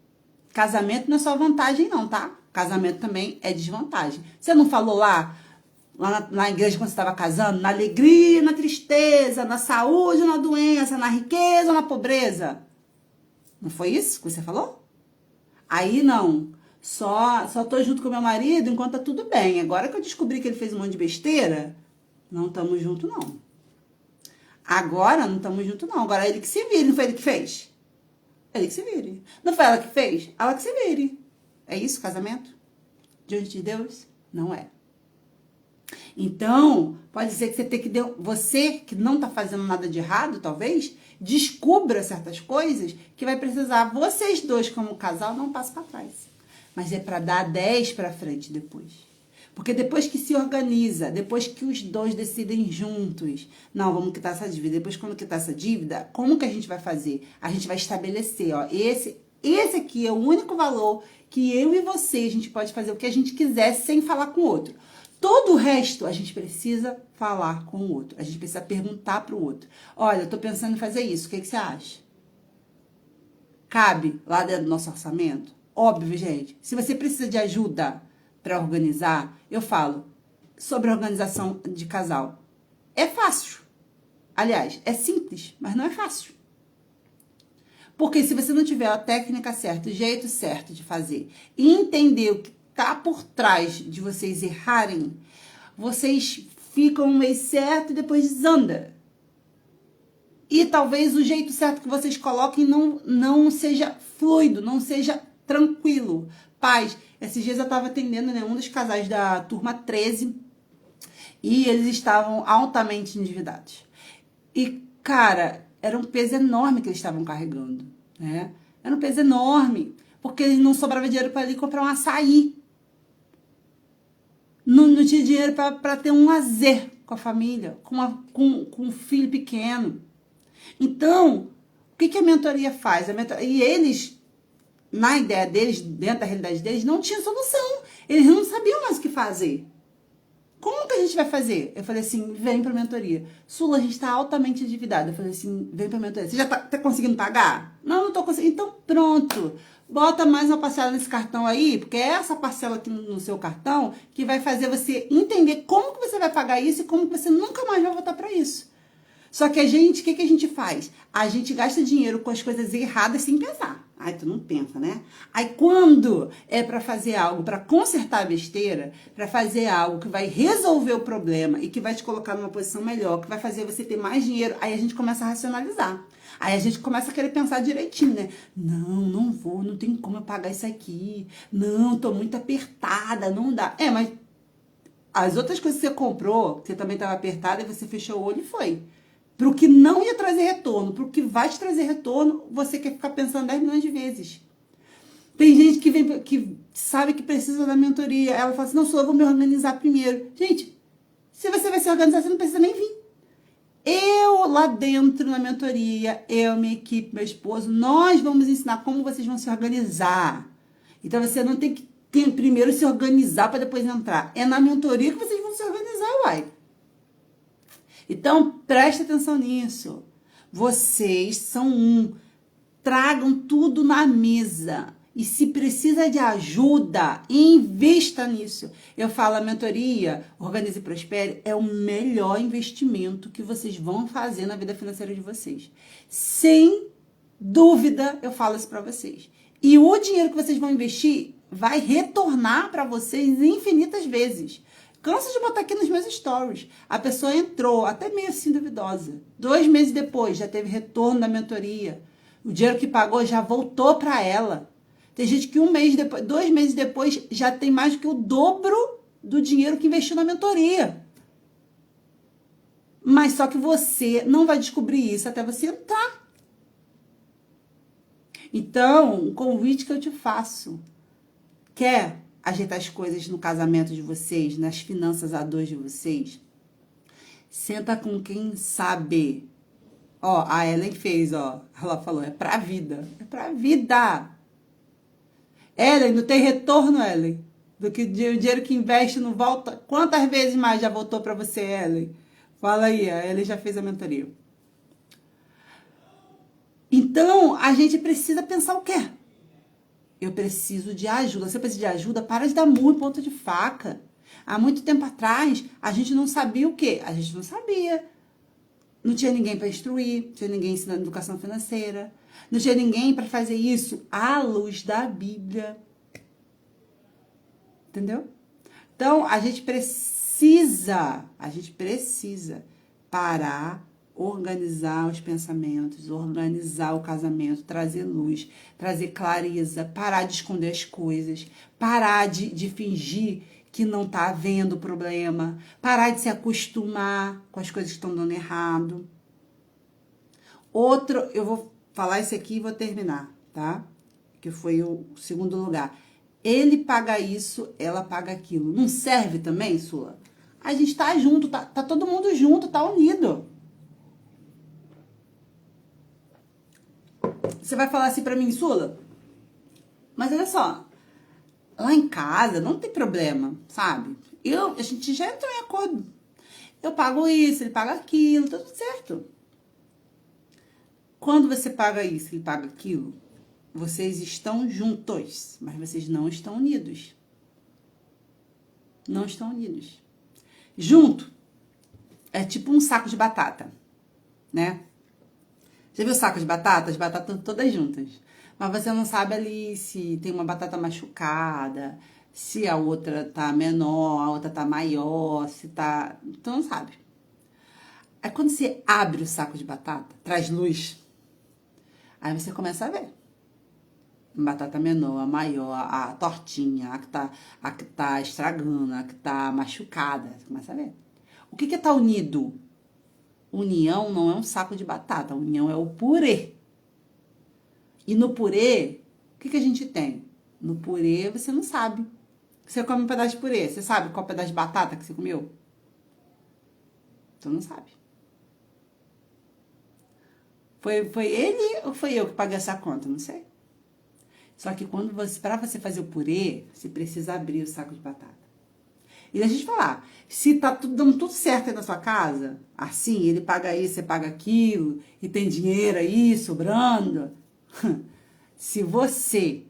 casamento não é só vantagem não, tá? Casamento também é desvantagem. Você não falou lá na igreja quando você estava casando, na alegria, na tristeza, na saúde, na doença, na riqueza, na pobreza? Não foi isso que você falou? Aí não, só tô junto com meu marido enquanto tá tudo bem. Agora que eu descobri que ele fez um monte de besteira, não estamos juntos não. Agora não estamos juntos não, agora é ele que se vire, não foi ele que fez? Ele que se vire. Não foi ela que fez? Ela que se vire. É isso, casamento? Diante de Deus? Não é. Então, pode ser que você que não está fazendo nada de errado, talvez, descubra certas coisas que vai precisar, vocês dois como casal, não passem para trás. Mas é para dar 10 para frente depois. Porque depois que se organiza, depois que os dois decidem juntos, não, vamos quitar essa dívida. Depois quando quitar essa dívida, como que a gente vai fazer? A gente vai estabelecer, ó, esse aqui é o único valor que eu e você, a gente pode fazer o que a gente quiser sem falar com o outro. Todo o resto, a gente precisa falar com o outro. A gente precisa perguntar para o outro. Olha, eu tô pensando em fazer isso. O que você acha? Cabe lá dentro do nosso orçamento? Óbvio, gente. Se você precisa de ajuda para organizar, eu falo sobre organização de casal. É fácil. Aliás, é simples, mas não é fácil. Porque se você não tiver a técnica certa, o jeito certo de fazer, e entender o que está por trás de vocês errarem, vocês ficam um mês certo e depois desanda. E talvez o jeito certo que vocês coloquem não seja fluido, não seja tranquilo. Paz, esses dias eu estava atendendo, né, um dos casais da turma 13 e eles estavam altamente endividados. E, cara, era um peso enorme que eles estavam carregando, né? Era um peso enorme, porque não sobrava dinheiro para ir comprar um açaí. Não tinha dinheiro para ter um lazer com a família, com um filho pequeno. Então, o que a mentoria faz? E eles, na ideia deles, dentro da realidade deles, não tinha solução. Eles não sabiam mais o que fazer. Como que a gente vai fazer? Eu falei assim, vem pra mentoria. Sula, a gente tá altamente endividada. Eu falei assim, vem pra mentoria. Você já tá conseguindo pagar? Não tô conseguindo. Então, pronto. Bota mais uma parcela nesse cartão aí, porque é essa parcela aqui no seu cartão que vai fazer você entender como que você vai pagar isso e como que você nunca mais vai voltar pra isso. Só que a gente, o que a gente faz? A gente gasta dinheiro com as coisas erradas sem pensar. Aí tu não pensa, né? Aí quando é para fazer algo, para consertar a besteira, para fazer algo que vai resolver o problema e que vai te colocar numa posição melhor, que vai fazer você ter mais dinheiro, aí a gente começa a racionalizar. Aí a gente começa a querer pensar direitinho, né? Não vou, não tem como eu pagar isso aqui. Não, tô muito apertada, não dá. Mas as outras coisas que você comprou, você também estava apertada e você fechou o olho e foi. Para o que não ia trazer retorno, para o que vai te trazer retorno, você quer ficar pensando 10 milhões de vezes. Tem gente que sabe que precisa da mentoria. Ela fala assim, não, só eu vou me organizar primeiro. Gente, se você vai se organizar, você não precisa nem vir. Eu lá dentro na mentoria, eu, minha equipe, meu esposo, nós vamos ensinar como vocês vão se organizar. Então você não tem que primeiro se organizar para depois entrar. É na mentoria que vocês vão se organizar, uai. Então, preste atenção nisso. Vocês são um. Tragam tudo na mesa. E se precisa de ajuda, invista nisso. Eu falo, a mentoria, Organize e Prospere, é o melhor investimento que vocês vão fazer na vida financeira de vocês. Sem dúvida, eu falo isso para vocês. E o dinheiro que vocês vão investir vai retornar para vocês infinitas vezes. Canso de botar aqui nos meus stories. A pessoa entrou, até meio assim duvidosa. 2 meses depois, já teve retorno da mentoria. O dinheiro que pagou já voltou para ela. Tem gente que 1 mês depois, 2 meses depois, já tem mais do que o dobro do dinheiro que investiu na mentoria. Mas só que você não vai descobrir isso até você entrar. Então, o convite que eu te faço. Quer ajeitar as coisas no casamento de vocês, nas finanças a dois de vocês? Senta com quem sabe. Ó, a Ellen fez, ó. Ela falou, é pra vida. É pra vida. Ellen, não tem retorno, Ellen? Do que o dinheiro que investe não volta? Quantas vezes mais já voltou pra você, Ellen? Fala aí, a Ellen já fez a mentoria. Então, a gente precisa pensar o quê? Eu preciso de ajuda. Você precisa de ajuda? Para de dar murro em ponta de faca. Há muito tempo atrás, a gente não sabia o quê? A gente não sabia. Não tinha ninguém para instruir, não tinha ninguém ensinando educação financeira, não tinha ninguém para fazer isso à luz da Bíblia. Entendeu? Então, a gente precisa parar, organizar os pensamentos, organizar o casamento, trazer luz, trazer clareza, parar de esconder as coisas, parar de fingir que não tá havendo problema, parar de se acostumar com as coisas que estão dando errado. Outro, eu vou falar esse aqui e vou terminar, tá? Que foi o segundo lugar. Ele paga isso, ela paga aquilo. Não serve também, Sula? A gente tá junto, tá todo mundo junto, tá unido. Você vai falar assim pra mim, Sula? Mas olha só, lá em casa não tem problema, sabe? A gente já entrou em acordo. Eu pago isso, ele paga aquilo, tá tudo certo. Quando você paga isso, ele paga aquilo, vocês estão juntos, mas vocês não estão unidos. Não estão unidos. Junto é tipo um saco de batata. né? Já viu o saco de batata? As batatas estão todas juntas. Mas você não sabe ali se tem uma batata machucada, se a outra tá menor, a outra tá maior, se tá... Então não sabe. Aí quando você abre o saco de batata, traz luz, aí você começa a ver. Batata menor, a maior, a tortinha, a que tá estragando, a que tá machucada. Você começa a ver. O que é tá unido? União não é um saco de batata, união é o purê. E no purê, o que a gente tem? No purê você não sabe. Você come um pedaço de purê, você sabe qual pedaço de batata que você comeu? Você não sabe. Foi ele ou foi eu que paguei essa conta? Não sei. Só que para você fazer o purê, você precisa abrir o saco de batata. E deixa eu te falar, se tá dando tudo certo aí na sua casa, assim, ele paga isso, você paga aquilo, e tem dinheiro aí sobrando, se você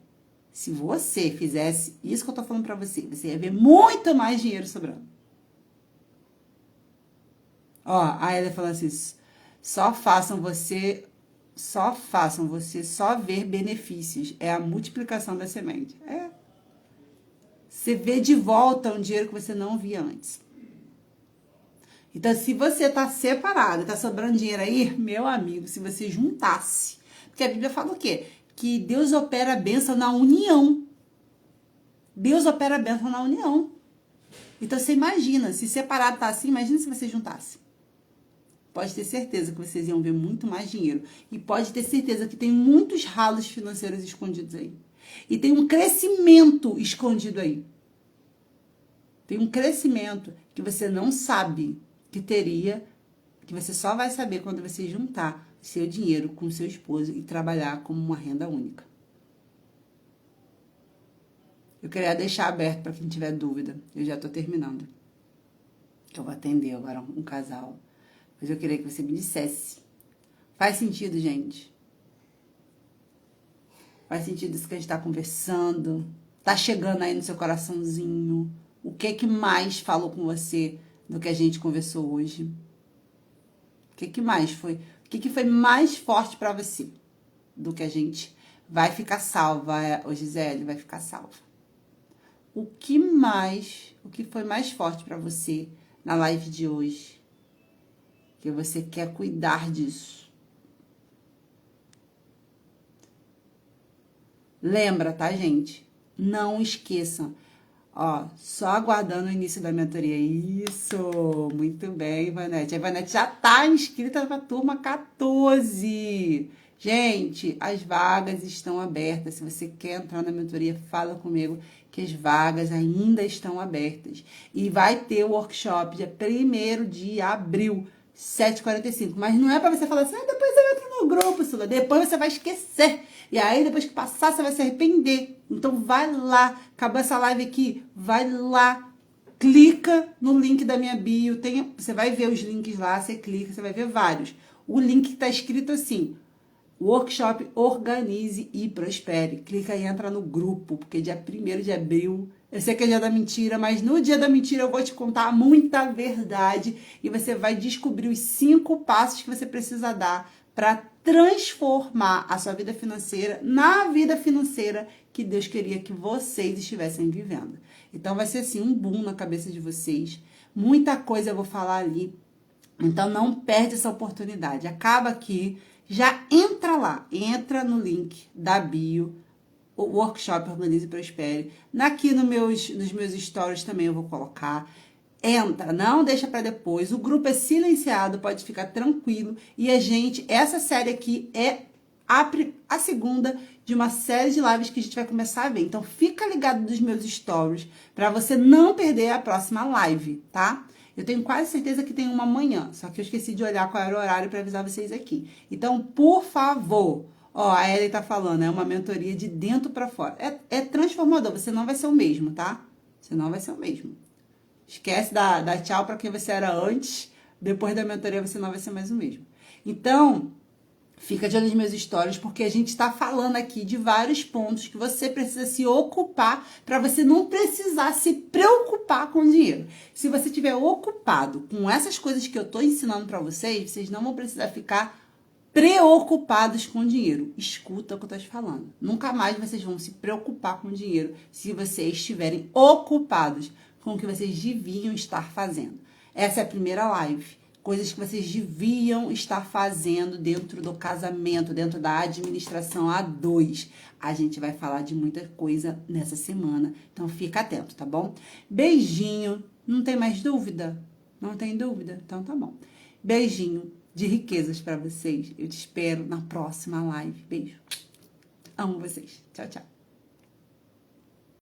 fizesse isso que eu tô falando pra você, você ia ver muito mais dinheiro sobrando. Ó, aí ela falou assim, só façam você só ver benefícios. É a multiplicação da semente. É. Você vê de volta um dinheiro que você não via antes. Então, se você tá separado, tá sobrando dinheiro aí, meu amigo, se você juntasse. Porque a Bíblia fala o quê? Que Deus opera a bênção na união. Deus opera a bênção na união. Então, você imagina, se separado tá assim, imagina se você juntasse. Pode ter certeza que vocês iam ver muito mais dinheiro. E pode ter certeza que tem muitos ralos financeiros escondidos aí. E tem um crescimento escondido aí. Tem um crescimento que você não sabe que teria, que você só vai saber quando você juntar seu dinheiro com seu esposo e trabalhar como uma renda única. Eu queria deixar aberto para quem tiver dúvida. Eu já estou terminando. Eu vou atender agora um casal. Mas eu queria que você me dissesse. Faz sentido, gente? Faz sentido isso que a gente está conversando? Tá chegando aí no seu coraçãozinho? O que mais falou com você do que a gente conversou hoje? O que mais foi? O que foi mais forte para você do que a gente vai ficar salva? Ô Gisele, vai ficar salva. O que foi mais forte para você na live de hoje? Que você quer cuidar disso. Lembra, tá, gente? Não esqueçam. Ó, só aguardando o início da mentoria. Isso! Muito bem, Ivanete. A Ivanete já tá inscrita para a turma 14. Gente, as vagas estão abertas. Se você quer entrar na mentoria, fala comigo que as vagas ainda estão abertas. E vai ter o workshop dia 1º de abril. 7h45, mas não é pra você falar assim, depois eu entro no grupo, Sula, depois você vai esquecer, e aí depois que passar você vai se arrepender, então vai lá, acabou essa live aqui, vai lá, clica no link da minha bio, você vai ver os links lá, você clica, você vai ver vários, o link tá escrito assim, workshop Organize e Prospere, clica e entra no grupo, porque dia 1º de abril, eu sei que é dia da mentira, mas no dia da mentira eu vou te contar muita verdade e você vai descobrir os 5 passos que você precisa dar para transformar a sua vida financeira na vida financeira que Deus queria que vocês estivessem vivendo. Então vai ser assim um boom na cabeça de vocês. Muita coisa eu vou falar ali. Então não perde essa oportunidade. Acaba aqui, já entra lá, entra no link da bio, o workshop Organize e Prospere. Aqui nos meus stories também eu vou colocar. Entra, não deixa para depois. O grupo é silenciado, pode ficar tranquilo. E essa série aqui é a segunda de uma série de lives que a gente vai começar a ver. Então fica ligado nos meus stories para você não perder a próxima live, tá? Eu tenho quase certeza que tem uma amanhã, só que eu esqueci de olhar qual era o horário para avisar vocês aqui. Então, por favor, ó, a Ellen tá falando, é uma mentoria de dentro para fora. É transformador, você não vai ser o mesmo, tá? Você não vai ser o mesmo. Esquece da tchau para quem você era antes, depois da mentoria você não vai ser mais o mesmo. Então, Fica de olho nos meus stories, porque a gente está falando aqui de vários pontos que você precisa se ocupar para você não precisar se preocupar com dinheiro. Se você estiver ocupado com essas coisas que eu estou ensinando para vocês, vocês não vão precisar ficar preocupados com dinheiro. Escuta o que eu estou te falando. Nunca mais vocês vão se preocupar com dinheiro se vocês estiverem ocupados com o que vocês deviam estar fazendo. Essa é a primeira live. Coisas que vocês deviam estar fazendo dentro do casamento, dentro da administração A2. A gente vai falar de muita coisa nessa semana, então fica atento, tá bom? Beijinho. Não tem mais dúvida? Não tem dúvida? Então tá bom. Beijinho de riquezas para vocês. Eu te espero na próxima live. Beijo. Amo vocês. Tchau, tchau.